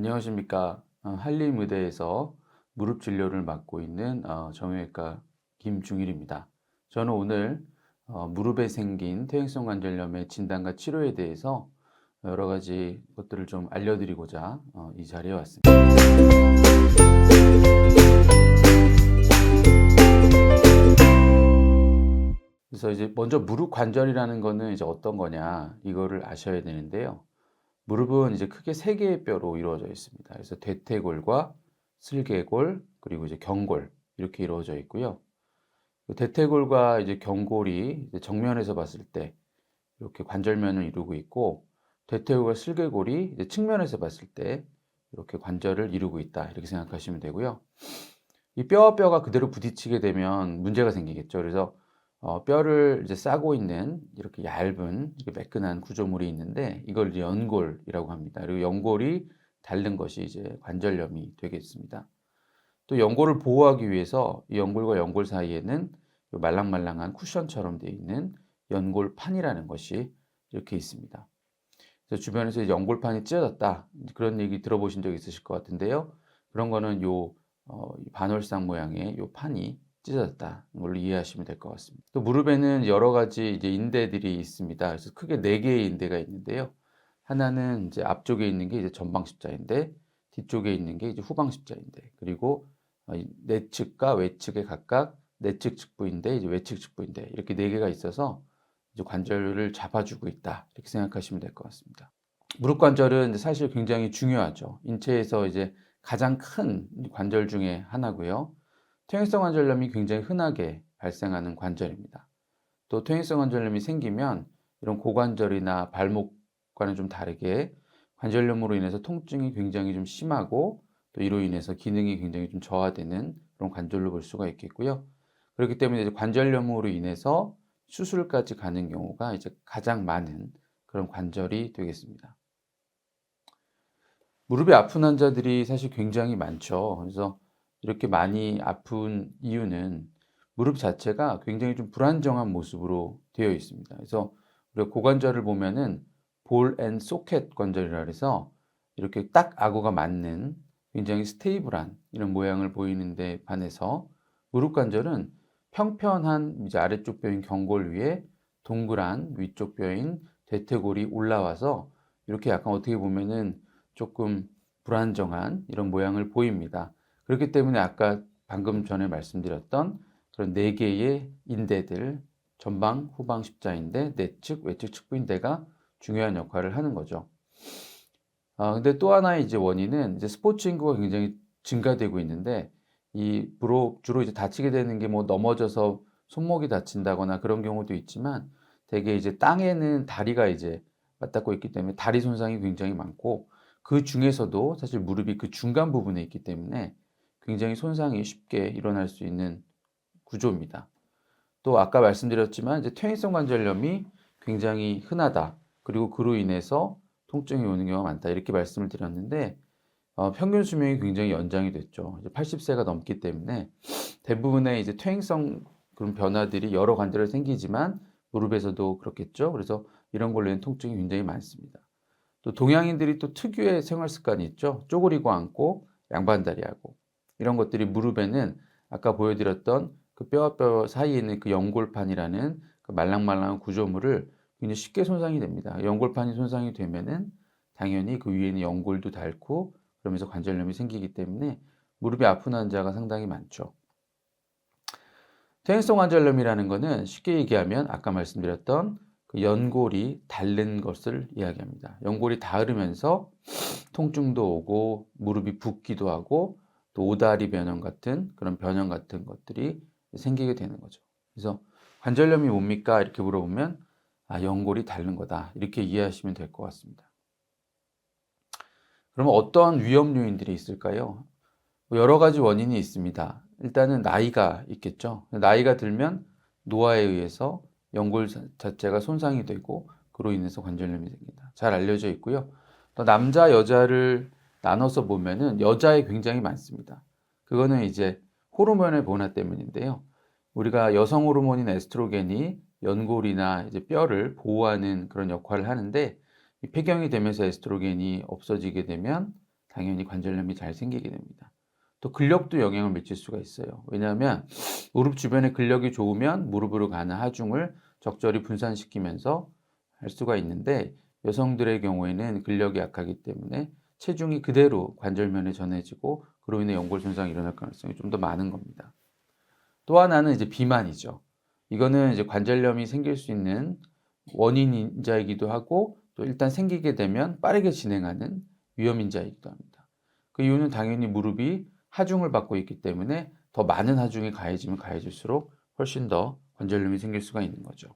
안녕하십니까. 한림의대에서 무릎 진료를 맡고 있는 정형외과 김중일입니다. 저는 오늘 무릎에 생긴 퇴행성 관절염의 진단과 치료에 대해서 여러 가지 것들을 좀 알려드리고자 이 자리에 왔습니다. 그래서 이제 먼저 무릎 관절이라는 거는 이제 어떤 거냐 이거를 아셔야 되는데요. 무릎은 이제 크게 세 개의 뼈로 이루어져 있습니다. 그래서 대퇴골과 슬개골 그리고 이제 경골 이렇게 이루어져 있고요. 그 대퇴골과 이제 경골이 이제 정면에서 봤을 때 이렇게 관절면을 이루고 있고, 대퇴골과 슬개골이 이제 측면에서 봤을 때 이렇게 관절을 이루고 있다, 이렇게 생각하시면 되고요. 이 뼈와 뼈가 그대로 부딪히게 되면 문제가 생기겠죠. 그래서 뼈를 이제 싸고 있는 이렇게 얇은 이렇게 매끈한 구조물이 있는데 이걸 이제 연골이라고 합니다. 그리고 연골이 닳는 것이 이제 관절염이 되겠습니다. 또 연골을 보호하기 위해서 이 연골과 연골 사이에는 말랑말랑한 쿠션처럼 되어 있는 연골판이라는 것이 이렇게 있습니다. 그래서 주변에서 연골판이 찢어졌다, 그런 얘기 들어보신 적 있으실 것 같은데요. 그런 거는 이 반월상 모양의 요 판이 찢어졌다, 걸로 이해하시면 될 것 같습니다. 또 무릎에는 여러 가지 이제 인대들이 있습니다. 그래서 크게 네 개의 인대가 있는데요. 하나는 이제 앞쪽에 있는 게 이제 전방십자인대, 뒤쪽에 있는 게 이제 후방십자인대, 그리고 내측과 외측에 각각 내측 측부인대, 이제 외측 측부인대, 이렇게 네 개가 있어서 이제 관절을 잡아주고 있다, 이렇게 생각하시면 될 것 같습니다. 무릎 관절은 사실 굉장히 중요하죠. 인체에서 이제 가장 큰 관절 중에 하나고요. 퇴행성 관절염이 굉장히 흔하게 발생하는 관절입니다. 또 퇴행성 관절염이 생기면 이런 고관절이나 발목과는 좀 다르게 관절염으로 인해서 통증이 굉장히 좀 심하고, 또 이로 인해서 기능이 굉장히 좀 저하되는 그런 관절로 볼 수가 있겠고요. 그렇기 때문에 이제 관절염으로 인해서 수술까지 가는 경우가 이제 가장 많은 그런 관절이 되겠습니다. 무릎이 아픈 환자들이 사실 굉장히 많죠. 그래서 이렇게 많이 아픈 이유는 무릎 자체가 굉장히 좀 불안정한 모습으로 되어 있습니다. 그래서 우리가 고관절을 보면은 볼 앤 소켓 관절이라 그래서 이렇게 딱 아구가 맞는 굉장히 스테이블한 이런 모양을 보이는데 반해서, 무릎 관절은 평편한 이제 아래쪽 뼈인 경골 위에 동그란 위쪽 뼈인 대퇴골이 올라와서 이렇게 약간 어떻게 보면은 조금 불안정한 이런 모양을 보입니다. 그렇기 때문에 아까 방금 전에 말씀드렸던 그런 네 개의 인대들, 전방, 후방 십자인대, 내측, 외측 측부인대가 중요한 역할을 하는 거죠. 근데 또 하나의 이제 원인은 이제 스포츠 인구가 굉장히 증가되고 있는데, 주로 이제 다치게 되는 게 뭐 넘어져서 손목이 다친다거나 그런 경우도 있지만, 대개 이제 땅에는 다리가 이제 맞닿고 있기 때문에 다리 손상이 굉장히 많고, 그 중에서도 사실 무릎이 그 중간 부분에 있기 때문에 굉장히 손상이 쉽게 일어날 수 있는 구조입니다. 또 아까 말씀드렸지만 이제 퇴행성 관절염이 굉장히 흔하다, 그리고 그로 인해서 통증이 오는 경우가 많다, 이렇게 말씀을 드렸는데 평균 수명이 굉장히 연장이 됐죠. 이제 80세가 넘기 때문에 대부분의 이제 퇴행성 그런 변화들이 여러 관절에 생기지만 무릎에서도 그렇겠죠. 그래서 이런 걸로 인한 통증이 굉장히 많습니다. 또 동양인들이 또 특유의 생활 습관이 있죠. 쪼그리고 앉고 양반다리 하고, 이런 것들이 무릎에는 아까 보여드렸던 그 뼈와 뼈 사이에 있는 그 연골판이라는 그 말랑말랑한 구조물을 굉장히 쉽게 손상이 됩니다. 연골판이 손상이 되면은 당연히 그 위에는 연골도 닳고, 그러면서 관절염이 생기기 때문에 무릎이 아픈 환자가 상당히 많죠. 퇴행성 관절염이라는 것은 쉽게 얘기하면 아까 말씀드렸던 그 연골이 닳는 것을 이야기합니다. 연골이 닳으면서 통증도 오고 무릎이 붓기도 하고 또 오다리 변형 같은 그런 변형 같은 것들이 생기게 되는 거죠. 그래서 관절염이 뭡니까? 이렇게 물어보면 연골이 닳는 거다, 이렇게 이해하시면 될 것 같습니다. 그러면 어떤 위험 요인들이 있을까요? 여러 가지 원인이 있습니다. 일단은 나이가 있겠죠. 나이가 들면 노화에 의해서 연골 자체가 손상이 되고 그로 인해서 관절염이 생긴다, 잘 알려져 있고요. 또 남자 여자를 나눠서 보면은 여자에 굉장히 많습니다. 그거는 이제 호르몬의 변화 때문인데요. 우리가 여성 호르몬인 에스트로겐이 연골이나 이제 뼈를 보호하는 그런 역할을 하는데, 이 폐경이 되면서 에스트로겐이 없어지게 되면 당연히 관절염이 잘 생기게 됩니다. 또 근력도 영향을 미칠 수가 있어요. 왜냐하면 무릎 주변에 근력이 좋으면 무릎으로 가는 하중을 적절히 분산시키면서 할 수가 있는데 여성들의 경우에는 근력이 약하기 때문에 체중이 그대로 관절면에 전해지고 그로 인해 연골 손상이 일어날 가능성이 좀 더 많은 겁니다. 또 하나는 이제 비만이죠. 이거는 이제 관절염이 생길 수 있는 원인인자이기도 하고 또 일단 생기게 되면 빠르게 진행하는 위험인자이기도 합니다. 그 이유는 당연히 무릎이 하중을 받고 있기 때문에 더 많은 하중이 가해지면 가해질수록 훨씬 더 관절염이 생길 수가 있는 거죠.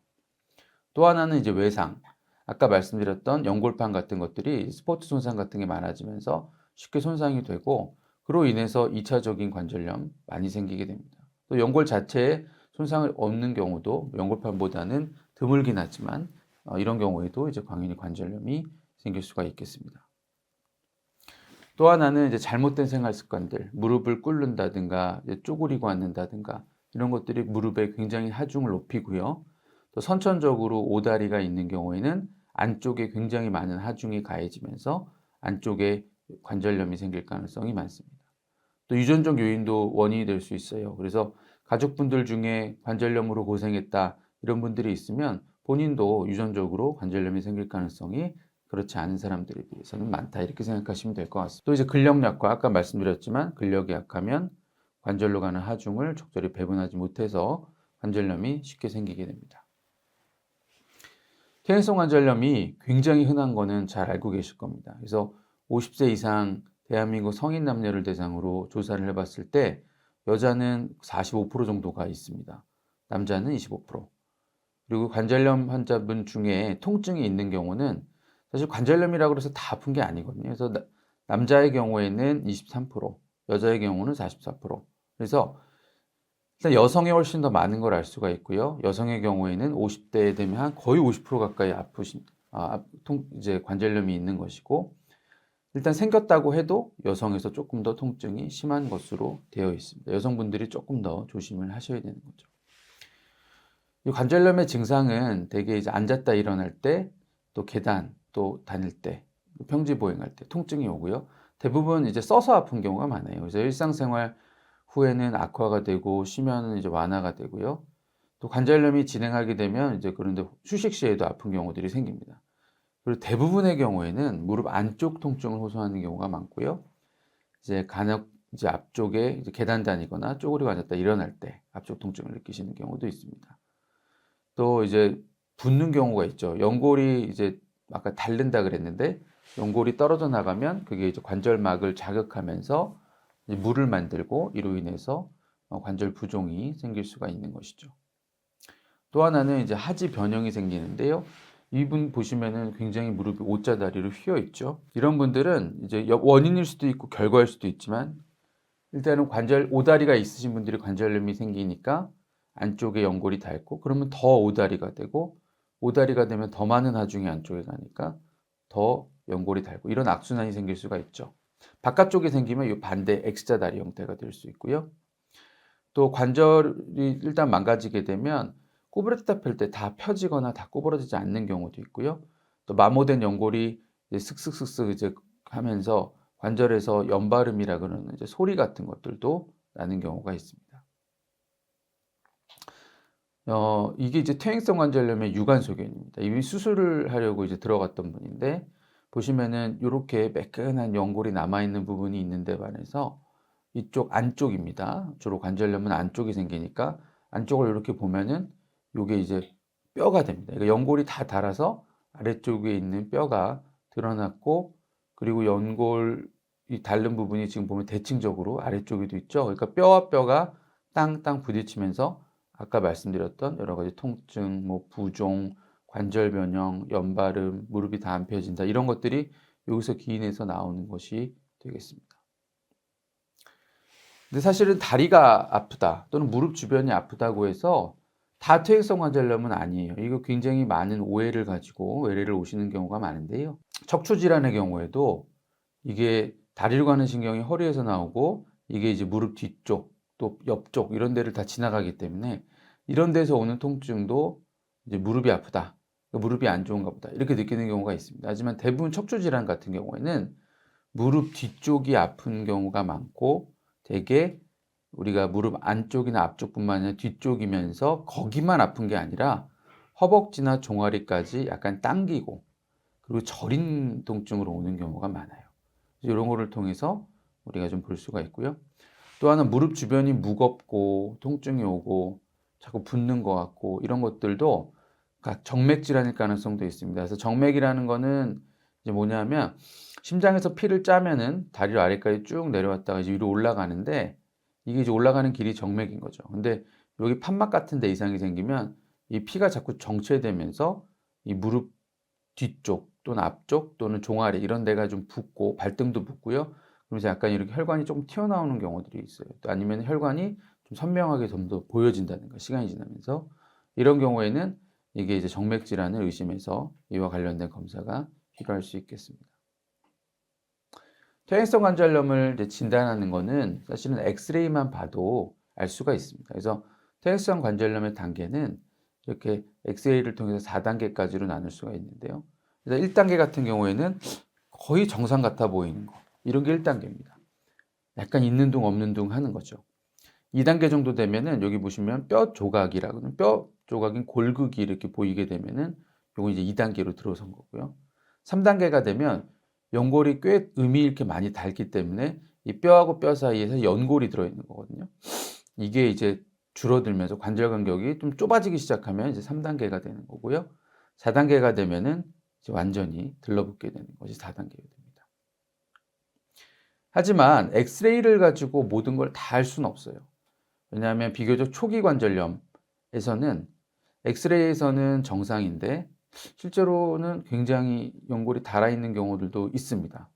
또 하나는 이제 외상. 아까 말씀드렸던 연골판 같은 것들이 스포츠 손상 같은 게 많아지면서 쉽게 손상이 되고 그로 인해서 2차적인 관절염 많이 생기게 됩니다. 또 연골 자체에 손상을 없는 경우도 연골판보다는 드물긴 하지만 이런 경우에도 이제 당연히 관절염이 생길 수가 있겠습니다. 또 하나는 이제 잘못된 생활 습관들, 무릎을 꿇는다든가 쪼그리고 앉는다든가 이런 것들이 무릎에 굉장히 하중을 높이고요. 또 선천적으로 오다리가 있는 경우에는 안쪽에 굉장히 많은 하중이 가해지면서 안쪽에 관절염이 생길 가능성이 많습니다. 또 유전적 요인도 원인이 될 수 있어요. 그래서 가족분들 중에 관절염으로 고생했다 이런 분들이 있으면 본인도 유전적으로 관절염이 생길 가능성이 그렇지 않은 사람들에 비해서는 많다 이렇게 생각하시면 될 것 같습니다. 또 이제 근력 약화 아까 말씀드렸지만 근력이 약하면 관절로 가는 하중을 적절히 배분하지 못해서 관절염이 쉽게 생기게 됩니다. 퇴행성 관절염이 굉장히 흔한 거는 잘 알고 계실 겁니다. 그래서 50세 이상 대한민국 성인 남녀를 대상으로 조사를 해봤을 때 여자는 45% 정도가 있습니다. 남자는 25%. 그리고 관절염 환자분 중에 통증이 있는 경우는 사실 관절염이라고 해서 다 아픈 게 아니거든요. 그래서 남자의 경우에는 23%, 여자의 경우는 44%. 그래서 일단 여성이 훨씬 더 많은 걸 알 수가 있고요. 여성의 경우에는 50대 되면 거의 50% 가까이 이제 관절염이 있는 것이고, 일단 생겼다고 해도 여성에서 조금 더 통증이 심한 것으로 되어 있습니다. 여성분들이 조금 더 조심을 하셔야 되는 거죠. 이 관절염의 증상은 대개 이제 앉았다 일어날 때, 또 계단, 또 다닐 때, 평지 보행할 때 통증이 오고요. 대부분 이제 써서 아픈 경우가 많아요. 그래서 일상생활 후에는 악화가 되고 쉬면은 이제 완화가 되고요. 또 관절염이 진행하게 되면 이제 그런데 휴식 시에도 아픈 경우들이 생깁니다. 그리고 대부분의 경우에는 무릎 안쪽 통증을 호소하는 경우가 많고요. 이제 간혹 이제 앞쪽에 이제 계단 다니거나 쪼그리고 앉았다 일어날 때 앞쪽 통증을 느끼시는 경우도 있습니다. 또 이제 붓는 경우가 있죠. 연골이 이제 아까 닳는다 그랬는데 연골이 떨어져 나가면 그게 이제 관절막을 자극하면서 물을 만들고 이로 인해서 관절 부종이 생길 수가 있는 것이죠. 또 하나는 이제 하지 변형이 생기는데요. 이분 보시면은 굉장히 무릎이 O자다리로 휘어 있죠. 이런 분들은 이제 원인일 수도 있고 결과일 수도 있지만 일단은 오다리가 있으신 분들이 관절염이 생기니까 안쪽에 연골이 닳고 그러면 더 오다리가 되고 오다리가 되면 더 많은 하중이 안쪽에 가니까 더 연골이 닳고 이런 악순환이 생길 수가 있죠. 바깥쪽에 생기면 이 반대 X자 다리 형태가 될 수 있고요. 또 관절이 일단 망가지게 되면 구부렸다 펼 때 다 펴지거나 다 구부러지지 않는 경우도 있고요. 또 마모된 연골이 이제 슥슥슥슥 이제 하면서 관절에서 연발음이라 그러는 이제 소리 같은 것들도 나는 경우가 있습니다. 이게 이제 퇴행성 관절염의 유관소견입니다. 이미 수술을 하려고 이제 들어갔던 분인데 보시면은 요렇게 매끈한 연골이 남아있는 부분이 있는데 반해서 이쪽 안쪽입니다. 주로 관절염은 안쪽이 생기니까 안쪽을 이렇게 보면은 요게 이제 뼈가 됩니다. 그러니까 연골이 다 닳아서 아래쪽에 있는 뼈가 드러났고 그리고 연골이 닳는 부분이 지금 보면 대칭적으로 아래쪽에도 있죠. 그러니까 뼈와 뼈가 땅땅 부딪히면서 아까 말씀드렸던 여러 가지 통증, 뭐 부종, 관절 변형, 연발음, 무릎이 다 안 펴진다 이런 것들이 여기서 기인해서 나오는 것이 되겠습니다. 근데 사실은 다리가 아프다 또는 무릎 주변이 아프다고 해서 다 퇴행성 관절염은 아니에요. 이거 굉장히 많은 오해를 가지고 외래를 오시는 경우가 많은데요. 척추 질환의 경우에도 이게 다리로 가는 신경이 허리에서 나오고 이게 이제 무릎 뒤쪽 또 옆쪽 이런 데를 다 지나가기 때문에 이런 데서 오는 통증도 이제 무릎이 아프다, 무릎이 안 좋은가 보다 이렇게 느끼는 경우가 있습니다. 하지만 대부분 척추 질환 같은 경우에는 무릎 뒤쪽이 아픈 경우가 많고 되게 우리가 무릎 안쪽이나 앞쪽뿐만 아니라 뒤쪽이면서 거기만 아픈 게 아니라 허벅지나 종아리까지 약간 당기고 그리고 저린 통증으로 오는 경우가 많아요. 이런 거를 통해서 우리가 좀 볼 수가 있고요. 또 하나 무릎 주변이 무겁고 통증이 오고 자꾸 붓는 것 같고 이런 것들도 각 정맥 질환일 가능성도 있습니다. 그래서 정맥이라는 거는 이제 뭐냐면 심장에서 피를 짜면은 다리 아래까지 쭉 내려왔다가 이제 위로 올라가는데 이게 이제 올라가는 길이 정맥인 거죠. 근데 여기 판막 같은 데 이상이 생기면 이 피가 자꾸 정체되면서 이 무릎 뒤쪽 또는 앞쪽 또는 종아리 이런 데가 좀 붓고 발등도 붓고요. 그러면서 약간 이렇게 혈관이 조금 튀어나오는 경우들이 있어요. 또 아니면 혈관이 좀 선명하게 좀 더 보여진다든가 시간이 지나면서 이런 경우에는 이게 이제 정맥 질환을 의심해서 이와 관련된 검사가 필요할 수 있겠습니다. 퇴행성 관절염을 이제 진단하는 거는 사실은 엑스레이만 봐도 알 수가 있습니다. 그래서 퇴행성 관절염의 단계는 이렇게 엑스레이를 통해서 4단계까지로 나눌 수가 있는데요. 그래서 1단계 같은 경우에는 거의 정상 같아 보이는 거. 이런 게 1단계입니다. 약간 있는 둥 없는 둥 하는 거죠. 2단계 정도 되면은 여기 보시면 뼈 조각이라고는 뼈 조각인 골극이 이렇게 보이게 되면은 요거 이제 2단계로 들어선 거고요. 3단계가 되면 연골이 꽤 음이 이렇게 많이 닳기 때문에 이 뼈하고 뼈 사이에서 연골이 들어있는 거거든요. 이게 이제 줄어들면서 관절 간격이 좀 좁아지기 시작하면 이제 3단계가 되는 거고요. 4단계가 되면은 이제 완전히 들러붙게 되는 것이 4단계가 됩니다. 하지만 엑스레이를 가지고 모든 걸 다 알 수는 없어요. 왜냐하면 비교적 초기 관절염에서는 엑스레이에서는 정상인데 실제로는 굉장히 연골이 닳아있는 경우들도 있습니다.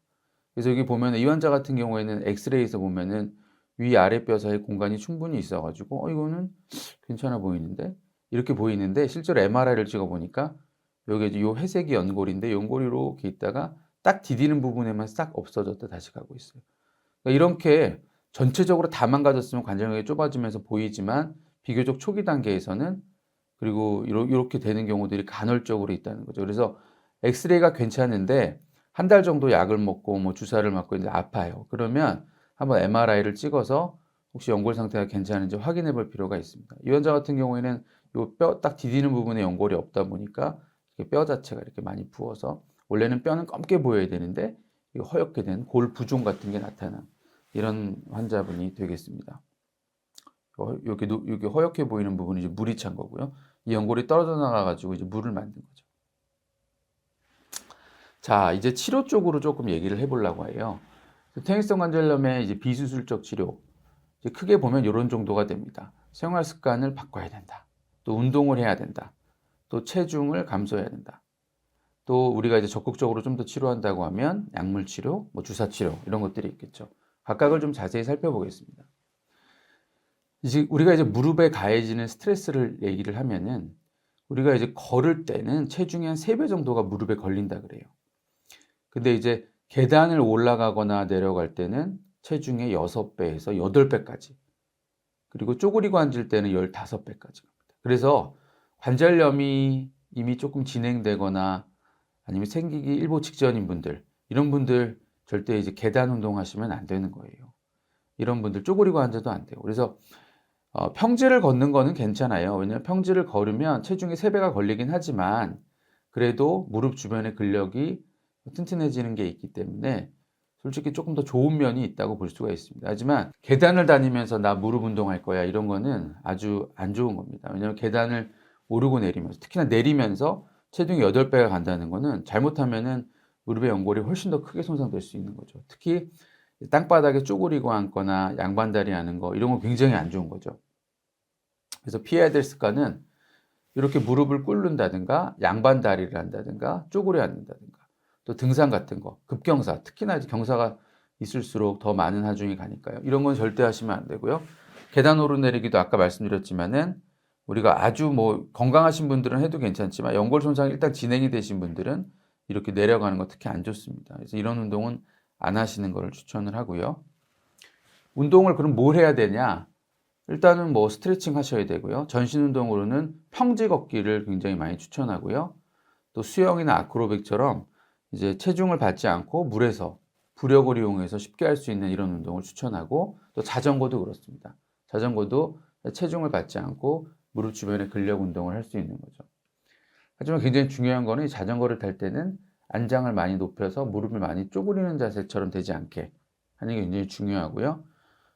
그래서 여기 보면 이 환자 같은 경우에는 엑스레이에서 보면은 위아래 뼈 사이 공간이 충분히 있어가지고 이거는 괜찮아 보이는데 이렇게 보이는데 실제로 MRI를 찍어보니까 여기 이제 요 회색이 연골인데 연골이 이렇게 있다가 딱 디디는 부분에만 싹 없어졌다 다시 가고 있어요. 그러니까 이렇게 전체적으로 다 망가졌으면 관절경이 좁아지면서 보이지만 비교적 초기 단계에서는 그리고 이렇게 되는 경우들이 간헐적으로 있다는 거죠. 그래서 엑스레이가 괜찮은데 한 달 정도 약을 먹고 뭐 주사를 맞고 이제 아파요. 그러면 한번 MRI를 찍어서 혹시 연골 상태가 괜찮은지 확인해 볼 필요가 있습니다. 이 환자 같은 경우에는 요 뼈 딱 디디는 부분에 연골이 없다 보니까 뼈 자체가 이렇게 많이 부어서 원래는 뼈는 검게 보여야 되는데 허옇게 된 골 부종 같은 게 나타난 이런 환자분이 되겠습니다. 여기 허옇게 보이는 부분이 이제 물이 찬 거고요. 이 연골이 떨어져 나가가지고 이제 물을 만든 거죠. 자, 이제 치료 쪽으로 조금 얘기를 해보려고 해요. 퇴행성 관절염의 이제 비수술적 치료. 이제 크게 보면 이런 정도가 됩니다. 생활 습관을 바꿔야 된다. 또 운동을 해야 된다. 또 체중을 감소해야 된다. 또 우리가 이제 적극적으로 좀 더 치료한다고 하면 약물 치료, 뭐 주사 치료 이런 것들이 있겠죠. 각각을 좀 자세히 살펴보겠습니다. 이제 우리가 이제 무릎에 가해지는 스트레스를 얘기를 하면은 우리가 이제 걸을 때는 체중의 한 3배 정도가 무릎에 걸린다 그래요. 근데 이제 계단을 올라가거나 내려갈 때는 체중의 6배에서 8배까지. 그리고 쪼그리고 앉을 때는 15배까지 갑니다. 그래서 관절염이 이미 조금 진행되거나 아니면 생기기 일보 직전인 분들, 이런 분들 절대 이제 계단 운동하시면 안 되는 거예요. 이런 분들 쪼그리고 앉아도 안 돼요. 그래서 평지를 걷는 거는 괜찮아요. 왜냐하면 평지를 걸으면 체중이 3배가 걸리긴 하지만 그래도 무릎 주변의 근력이 튼튼해지는 게 있기 때문에 솔직히 조금 더 좋은 면이 있다고 볼 수가 있습니다. 하지만 계단을 다니면서 나 무릎 운동할 거야 이런 거는 아주 안 좋은 겁니다. 왜냐하면 계단을 오르고 내리면서 특히나 내리면서 체중이 8배가 간다는 거는 잘못하면은 무릎의 연골이 훨씬 더 크게 손상될 수 있는 거죠. 특히 땅바닥에 쪼그리고 앉거나 양반다리 하는 거 이런 거 굉장히 안 좋은 거죠. 그래서 피해야 될 습관은 이렇게 무릎을 꿇는다든가 양반다리를 한다든가 쪼그려 앉는다든가 또 등산 같은 거 급경사 특히나 이제 경사가 있을수록 더 많은 하중이 가니까요. 이런 건 절대 하시면 안 되고요. 계단 오르내리기도 아까 말씀드렸지만은 우리가 아주 뭐 건강하신 분들은 해도 괜찮지만 연골 손상이 일단 진행이 되신 분들은 이렇게 내려가는 거 특히 안 좋습니다. 그래서 이런 운동은 안 하시는 것을 추천을 하고요. 운동을 그럼 뭘 해야 되냐? 일단은 뭐 스트레칭 하셔야 되고요. 전신 운동으로는 평지 걷기를 굉장히 많이 추천하고요. 또 수영이나 아크로빅처럼 이제 체중을 받지 않고 물에서 부력을 이용해서 쉽게 할 수 있는 이런 운동을 추천하고, 또 자전거도 그렇습니다. 자전거도 체중을 받지 않고 무릎 주변에 근력 운동을 할 수 있는 거죠. 하지만 굉장히 중요한 거는 이 자전거를 탈 때는 안장을 많이 높여서 무릎을 많이 쪼그리는 자세처럼 되지 않게 하는 게 굉장히 중요하고요.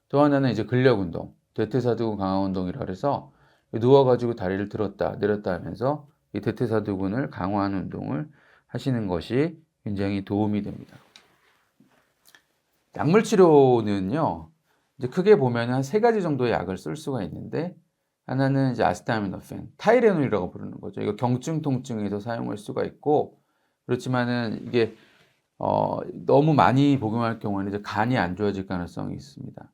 또 하나는 이제 근력 운동, 대퇴사두근 강화 운동이라 그래서 누워가지고 다리를 들었다 내렸다 하면서 이 대퇴사두근을 강화하는 운동을 하시는 것이 굉장히 도움이 됩니다. 약물 치료는요, 이제 크게 보면 한 세 가지 정도의 약을 쓸 수가 있는데, 하나는 이제 아스타미노펜, 타이레놀이라고 부르는 거죠. 이거 경증 통증에서 사용할 수가 있고, 그렇지만은 이게 너무 많이 복용할 경우에는 이제 간이 안 좋아질 가능성이 있습니다.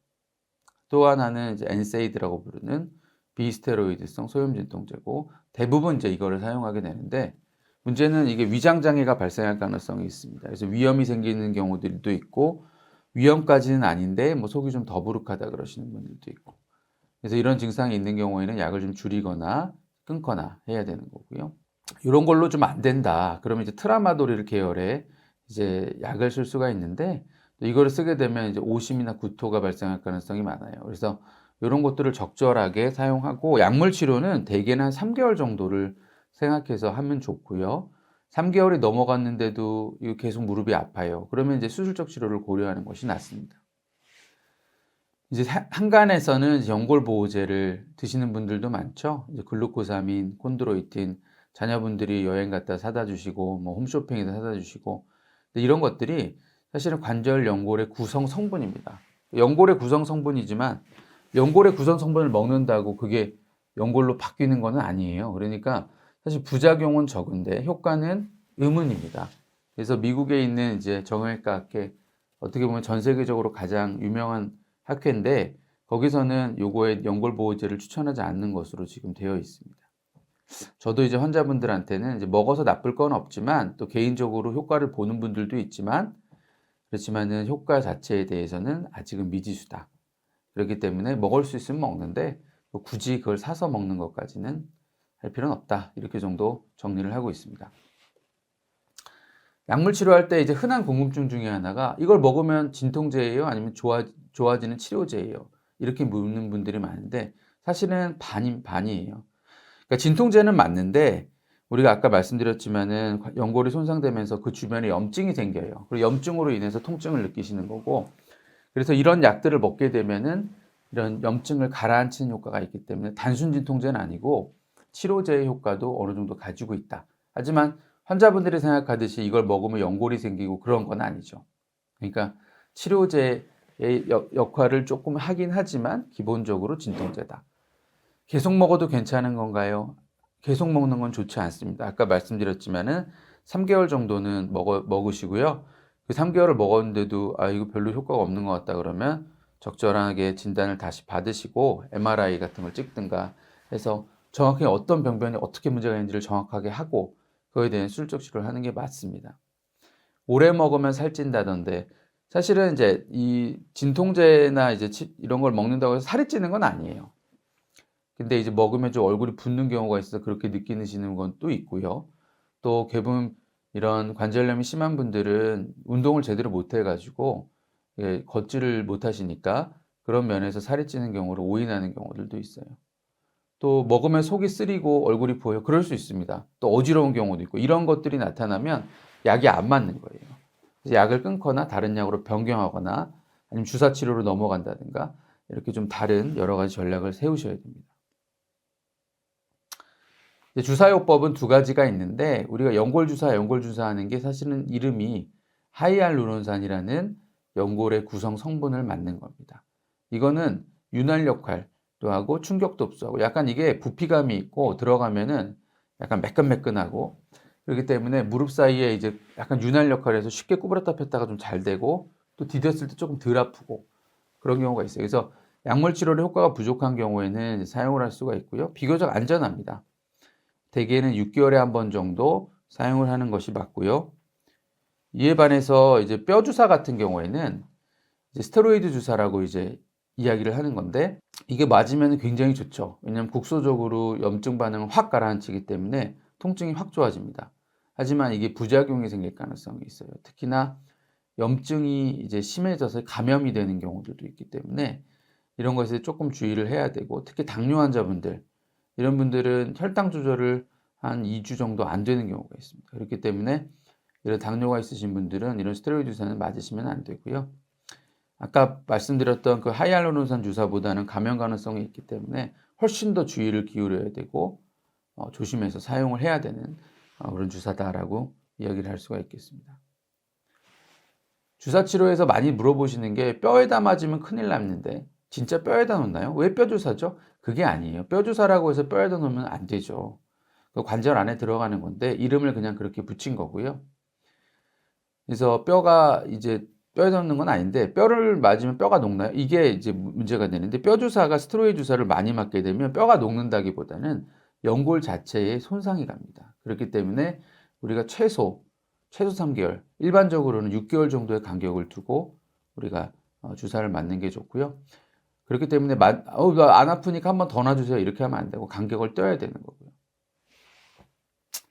또 하나는 이제 엔세이드라고 부르는 비스테로이드성 소염 진통제고, 대부분 이제 이거를 사용하게 되는데, 문제는 이게 위장 장애가 발생할 가능성이 있습니다. 그래서 위염이 생기는 경우들도 있고, 위염까지는 아닌데 뭐 속이 좀 더부룩하다 그러시는 분들도 있고, 그래서 이런 증상이 있는 경우에는 약을 좀 줄이거나 끊거나 해야 되는 거고요. 이런 걸로 좀 안 된다, 그러면 이제 트라마도릴 계열의 이제 약을 쓸 수가 있는데, 이거를 쓰게 되면 이제 오심이나 구토가 발생할 가능성이 많아요. 그래서 이런 것들을 적절하게 사용하고, 약물 치료는 대개는 한 3개월 정도를 생각해서 하면 좋고요. 3개월이 넘어갔는데도 이거 계속 무릎이 아파요. 그러면 이제 수술적 치료를 고려하는 것이 낫습니다. 이제 한간에서는 연골 보호제를 드시는 분들도 많죠. 이제 글루코사민, 콘드로이틴, 자녀분들이 여행 갔다 사다 주시고, 뭐 홈쇼핑에서 사다 주시고, 이런 것들이 사실은 관절 연골의 구성 성분입니다. 연골의 구성 성분이지만 연골의 구성 성분을 먹는다고 그게 연골로 바뀌는 것은 아니에요. 그러니까 사실 부작용은 적은데 효과는 의문입니다. 그래서 미국에 있는 이제 정형외과 학회, 어떻게 보면 전 세계적으로 가장 유명한 학회인데, 거기서는 요거에 연골 보호제를 추천하지 않는 것으로 지금 되어 있습니다. 저도 이제 환자분들한테는 이제 먹어서 나쁠 건 없지만, 또 개인적으로 효과를 보는 분들도 있지만, 그렇지만은 효과 자체에 대해서는 아직은 미지수다. 그렇기 때문에 먹을 수 있으면 먹는데 뭐 굳이 그걸 사서 먹는 것까지는 할 필요는 없다. 이렇게 정도 정리를 하고 있습니다. 약물 치료할 때 이제 흔한 궁금증 중에 하나가, 이걸 먹으면 진통제예요? 아니면 좋아지는 치료제예요? 이렇게 묻는 분들이 많은데, 사실은 반이에요. 그러니까 진통제는 맞는데, 우리가 아까 말씀드렸지만은 연골이 손상되면서 그 주변에 염증이 생겨요. 그리고 염증으로 인해서 통증을 느끼시는 거고, 그래서 이런 약들을 먹게 되면은 이런 염증을 가라앉히는 효과가 있기 때문에 단순 진통제는 아니고 치료제의 효과도 어느 정도 가지고 있다. 하지만 환자분들이 생각하듯이 이걸 먹으면 연골이 생기고 그런 건 아니죠. 그러니까 치료제의 역할을 조금 하긴 하지만 기본적으로 진통제다. 계속 먹어도 괜찮은 건가요? 계속 먹는 건 좋지 않습니다. 아까 말씀드렸지만은 3개월 정도는 먹으시고요. 그 3개월을 먹었는데도 이거 별로 효과가 없는 것 같다 그러면 적절하게 진단을 다시 받으시고 MRI 같은 걸 찍든가 해서 정확히 어떤 병변이 어떻게 문제가 있는지를 정확하게 하고 그거에 대한 수술적 치료를 하는 게 맞습니다. 오래 먹으면 살찐다던데, 사실은 이제 이 진통제나 이제 이런 걸 먹는다고 해서 살이 찌는 건 아니에요. 근데 이제 먹으면 좀 얼굴이 붓는 경우가 있어서 그렇게 느끼시는 건 또 있고요. 또 대부분 이런 관절염이 심한 분들은 운동을 제대로 못 해가지고 걷지를 못하시니까 그런 면에서 살이 찌는 경우로 오인하는 경우들도 있어요. 또 먹으면 속이 쓰리고 얼굴이 부어요. 그럴 수 있습니다. 또 어지러운 경우도 있고, 이런 것들이 나타나면 약이 안 맞는 거예요. 그래서 약을 끊거나 다른 약으로 변경하거나 아니면 주사 치료로 넘어간다든가, 이렇게 좀 다른 여러 가지 전략을 세우셔야 됩니다. 주사요법은 두 가지가 있는데, 우리가 연골주사 하는 게 사실은 이름이 하이알루론산이라는 연골의 구성 성분을 맞는 겁니다. 이거는 윤활 역할도 하고 충격도 흡수하고, 약간 이게 부피감이 있고 들어가면은 약간 매끈매끈하고, 그렇기 때문에 무릎 사이에 이제 약간 윤활 역할을 해서 쉽게 구부렸다 폈다가 좀 잘 되고, 또 디뎠을 때 조금 덜 아프고 그런 경우가 있어요. 그래서 약물 치료를 효과가 부족한 경우에는 사용을 할 수가 있고요. 비교적 안전합니다. 대개는 6개월에 한 번 정도 사용을 하는 것이 맞고요. 이에 반해서 이제 뼈 주사 같은 경우에는 이제 스테로이드 주사라고 이제 이야기를 하는 건데, 이게 맞으면 굉장히 좋죠. 왜냐하면 국소적으로 염증 반응을 확 가라앉히기 때문에 통증이 확 좋아집니다. 하지만 이게 부작용이 생길 가능성이 있어요. 특히나 염증이 이제 심해져서 감염이 되는 경우들도 있기 때문에 이런 것에 조금 주의를 해야 되고, 특히 당뇨 환자분들, 이런 분들은 혈당 조절을 한 2주 정도 안 되는 경우가 있습니다. 그렇기 때문에 이런 당뇨가 있으신 분들은 이런 스테로이드 주사는 맞으시면 안 되고요. 아까 말씀드렸던 그 하이알루론산 주사보다는 감염 가능성이 있기 때문에 훨씬 더 주의를 기울여야 되고 조심해서 사용을 해야 되는 그런 주사다라고 이야기를 할 수가 있겠습니다. 주사 치료에서 많이 물어보시는 게 뼈에다 맞으면 큰일 났는데 진짜 뼈에다 놓나요? 왜 뼈 주사죠? 그게 아니에요. 뼈 주사라고 해서 뼈에다 놓으면 안 되죠. 그 관절 안에 들어가는 건데 이름을 그냥 그렇게 붙인 거고요. 그래서 뼈가 이제 뼈에 넣는 건 아닌데, 뼈를 맞으면 뼈가 녹나요? 이게 이제 문제가 되는데, 뼈 주사가 스테로이드 주사를 많이 맞게 되면 뼈가 녹는다기보다는 연골 자체에 손상이 갑니다. 그렇기 때문에 우리가 최소 3개월, 일반적으로는 6개월 정도의 간격을 두고 우리가 주사를 맞는 게 좋고요. 그렇기 때문에 안 아프니까 한 번 더 놔주세요 이렇게 하면 안 되고 간격을 떼야 되는 거고요.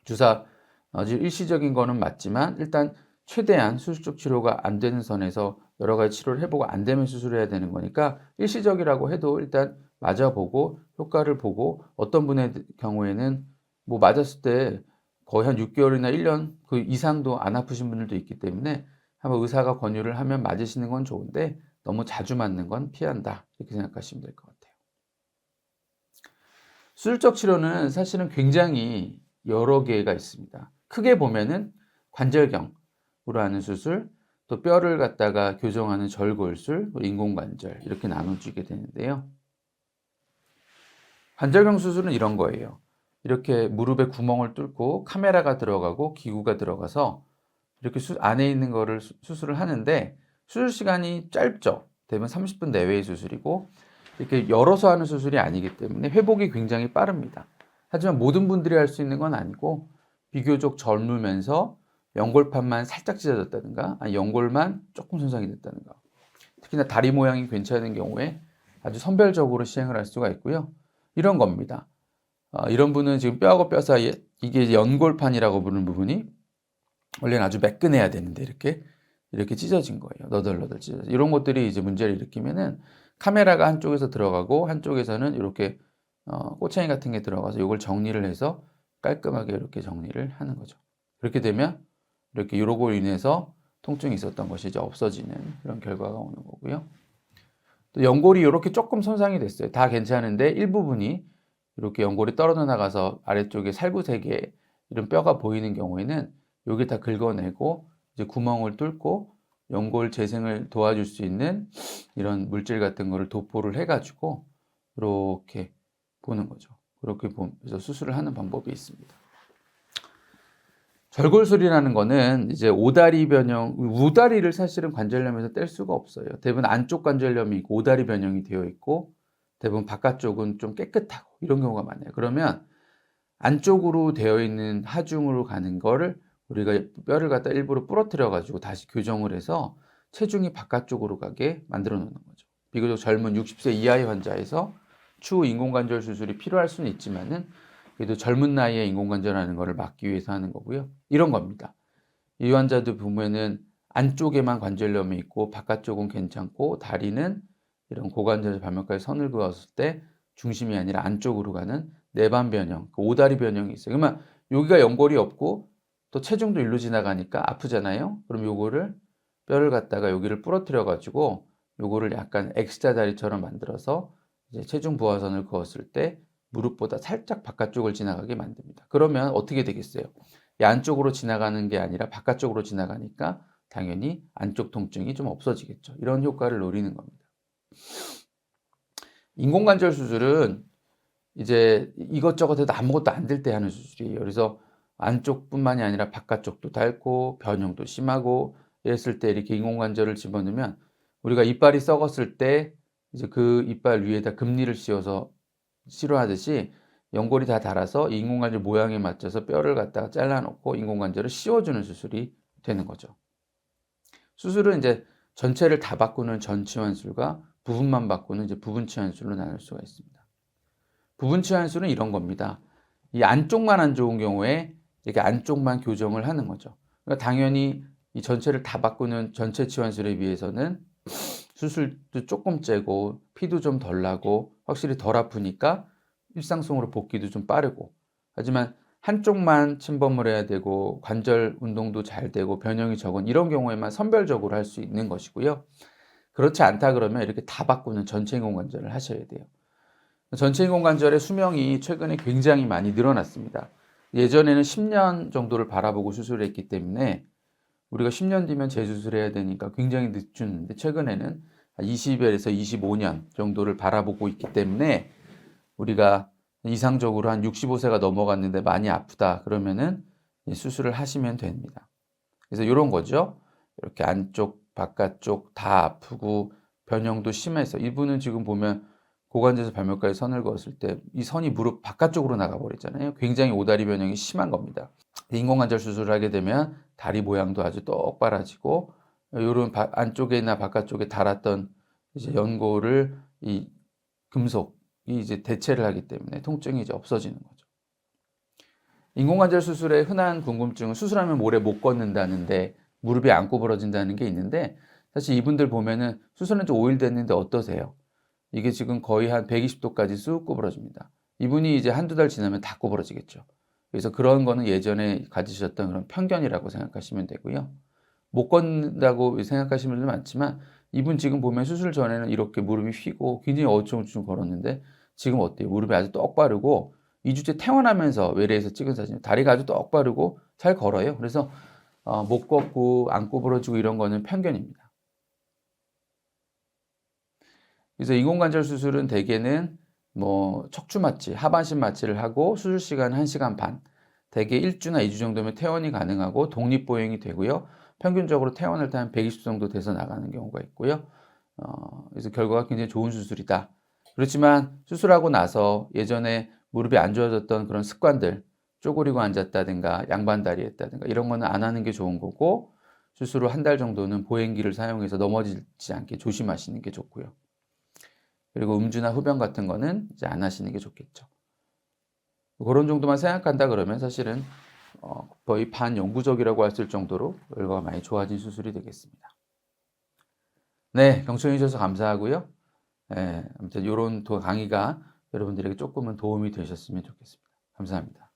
주사 아주 일시적인 거는 맞지만 일단 최대한 수술적 치료가 안 되는 선에서 여러 가지 치료를 해보고 안 되면 수술해야 되는 거니까 일시적이라고 해도 일단 맞아보고 효과를 보고, 어떤 분의 경우에는 뭐 맞았을 때 거의 한 6개월이나 1년 그 이상도 안 아프신 분들도 있기 때문에 한번 의사가 권유를 하면 맞으시는 건 좋은데 너무 자주 맞는 건 피한다 이렇게 생각하시면 될 것 같아요. 수술적 치료는 사실은 굉장히 여러 개가 있습니다. 크게 보면은 관절경으로 하는 수술, 또 뼈를 갖다가 교정하는 절골술, 인공관절 이렇게 나눠지게 되는데요. 관절경 수술은 이런 거예요. 이렇게 무릎에 구멍을 뚫고 카메라가 들어가고 기구가 들어가서 이렇게 안에 있는 거를 수술을 하는데, 수술 시간이 짧죠. 대부분 30분 내외의 수술이고, 이렇게 열어서 하는 수술이 아니기 때문에 회복이 굉장히 빠릅니다. 하지만 모든 분들이 할 수 있는 건 아니고, 비교적 젊으면서 연골판만 살짝 찢어졌다든가, 연골만 조금 손상이 됐다든가, 특히나 다리 모양이 괜찮은 경우에 아주 선별적으로 시행을 할 수가 있고요. 이런 겁니다. 이런 분은 지금 뼈하고 뼈 사이에 이게 연골판이라고 부르는 부분이 원래는 아주 매끈해야 되는데 이렇게 찢어진 거예요. 너덜너덜 찢어져. 이런 것들이 이제 문제를 일으키면은 카메라가 한쪽에서 들어가고 한쪽에서는 이렇게 꼬챙이 같은 게 들어가서 이걸 정리를 해서 깔끔하게 이렇게 정리를 하는 거죠. 그렇게 되면 이렇게 요로로 인해서 통증이 있었던 것이 이제 없어지는 그런 결과가 오는 거고요. 또 연골이 이렇게 조금 손상이 됐어요. 다 괜찮은데 일부분이 이렇게 연골이 떨어져 나가서 아래쪽에 살구세개 이런 뼈가 보이는 경우에는 여기 다 긁어내고 이제 구멍을 뚫고 연골 재생을 도와줄 수 있는 이런 물질 같은 거를 도포를 해가지고 이렇게 보는 거죠. 그렇게 보면서 수술을 하는 방법이 있습니다. 절골술이라는 거는 이제 오다리 변형, 우다리를 사실은 관절염에서 뗄 수가 없어요. 대부분 안쪽 관절염이 있고 오다리 변형이 되어 있고, 대부분 바깥쪽은 좀 깨끗하고 이런 경우가 많아요. 그러면 안쪽으로 되어 있는 하중으로 가는 거를 우리가 뼈를 갖다 일부러 부러뜨려 가지고 다시 교정을 해서 체중이 바깥쪽으로 가게 만들어 놓는 거죠. 비교적 젊은 60세 이하의 환자에서 추후 인공관절 수술이 필요할 수는 있지만은 그래도 젊은 나이에 인공관절하는 거를 막기 위해서 하는 거고요. 이런 겁니다. 이 환자들 보면은 안쪽에만 관절염이 있고 바깥쪽은 괜찮고, 다리는 이런 고관절 발목까지 선을 그었을 때 중심이 아니라 안쪽으로 가는 내반 변형, 오다리 변형이 있어요. 그러면 여기가 연골이 없고 또 체중도 일로 지나가니까 아프잖아요. 그럼 요거를 뼈를 갖다가 여기를 부러뜨려 가지고 요거를 약간 X자 다리처럼 만들어서 이제 체중 부하선을 그었을 때 무릎보다 살짝 바깥쪽을 지나가게 만듭니다. 그러면 어떻게 되겠어요? 이 안쪽으로 지나가는 게 아니라 바깥쪽으로 지나가니까 당연히 안쪽 통증이 좀 없어지겠죠. 이런 효과를 노리는 겁니다. 인공관절 수술은 이제 이것저것 해도 아무것도 안 될 때 하는 수술이에요. 그래서 안쪽뿐만이 아니라 바깥쪽도 닳고 변형도 심하고 이랬을 때 이렇게 인공관절을 집어넣으면 우리가 이빨이 썩었을 때 이제 그 이빨 위에다 금리를 씌워서 치료하듯이 연골이 다 닳아서 인공관절 모양에 맞춰서 뼈를 갖다가 잘라놓고 인공관절을 씌워주는 수술이 되는 거죠. 수술은 이제 전체를 다 바꾸는 전치환술과 부분만 바꾸는 이제 부분치환술로 나눌 수가 있습니다. 부분치환술은 이런 겁니다. 이 안쪽만 안 좋은 경우에 이렇게 안쪽만 교정을 하는 거죠. 그러니까 당연히 이 전체를 다 바꾸는 전체 치환술에 비해서는 수술도 조금 째고 피도 좀 덜 나고 확실히 덜 아프니까 일상성으로 복귀도 좀 빠르고, 하지만 한쪽만 침범을 해야 되고 관절 운동도 잘 되고 변형이 적은 이런 경우에만 선별적으로 할 수 있는 것이고요. 그렇지 않다 그러면 이렇게 다 바꾸는 전체 인공관절을 하셔야 돼요. 전체 인공관절의 수명이 최근에 굉장히 많이 늘어났습니다. 예전에는 10년 정도를 바라보고 수술을 했기 때문에 우리가 10년 뒤면 재수술해야 되니까 굉장히 늦추는데, 최근에는 20에서 25년 정도를 바라보고 있기 때문에 우리가 이상적으로 한 65세가 넘어갔는데 많이 아프다 그러면은 수술을 하시면 됩니다. 그래서 이런 거죠. 이렇게 안쪽, 바깥쪽 다 아프고 변형도 심해서, 이분은 지금 보면 고관절에서 발목까지 선을 그었을 때 이 선이 무릎 바깥쪽으로 나가버렸잖아요. 굉장히 오다리 변형이 심한 겁니다. 인공관절 수술을 하게 되면 다리 모양도 아주 똑바라지고, 이런 안쪽이나 바깥쪽에 달았던 이제 연골을 이 금속이 이제 대체를 하기 때문에 통증이 이제 없어지는 거죠. 인공관절 수술의 흔한 궁금증은 수술하면 오래 못 걷는다는데 무릎이 안 구부러진다는 게 있는데, 사실 이분들 보면은 수술한 지 5일 됐는데 어떠세요? 이게 지금 거의 한 120도까지 쑥 구부러집니다. 이분이 이제 한두 달 지나면 다 구부러지겠죠. 그래서 그런 거는 예전에 가지셨던 그런 편견이라고 생각하시면 되고요. 못 걷는다고 생각하시는 분들 많지만, 이분 지금 보면 수술 전에는 이렇게 무릎이 휘고 굉장히 어쭈어쭈 걸었는데 지금 어때요? 무릎이 아주 똑바르고, 2주째 퇴원하면서 외래에서 찍은 사진, 다리가 아주 똑바르고 잘 걸어요. 그래서 못 걷고 안 구부러지고 이런 거는 편견입니다. 그래서 인공관절 수술은 대개는 뭐 척추 마취, 하반신 마취를 하고 수술 시간 1시간 반, 대개 1주나 2주 정도면 퇴원이 가능하고 독립보행이 되고요. 평균적으로 퇴원할 때 한 120주 정도 돼서 나가는 경우가 있고요. 그래서 결과가 굉장히 좋은 수술이다. 그렇지만 수술하고 나서 예전에 무릎이 안 좋아졌던 그런 습관들, 쪼그리고 앉았다든가 양반다리 했다든가 이런 거는 안 하는 게 좋은 거고, 수술 후 한 달 정도는 보행기를 사용해서 넘어지지 않게 조심하시는 게 좋고요. 그리고 음주나 흡연 같은 거는 이제 안 하시는 게 좋겠죠. 그런 정도만 생각한다 그러면 사실은 거의 반영구적이라고 할 정도로 결과가 많이 좋아진 수술이 되겠습니다. 네, 경청해 주셔서 감사하고요. 아무튼 이런 강의가 여러분들에게 조금은 도움이 되셨으면 좋겠습니다. 감사합니다.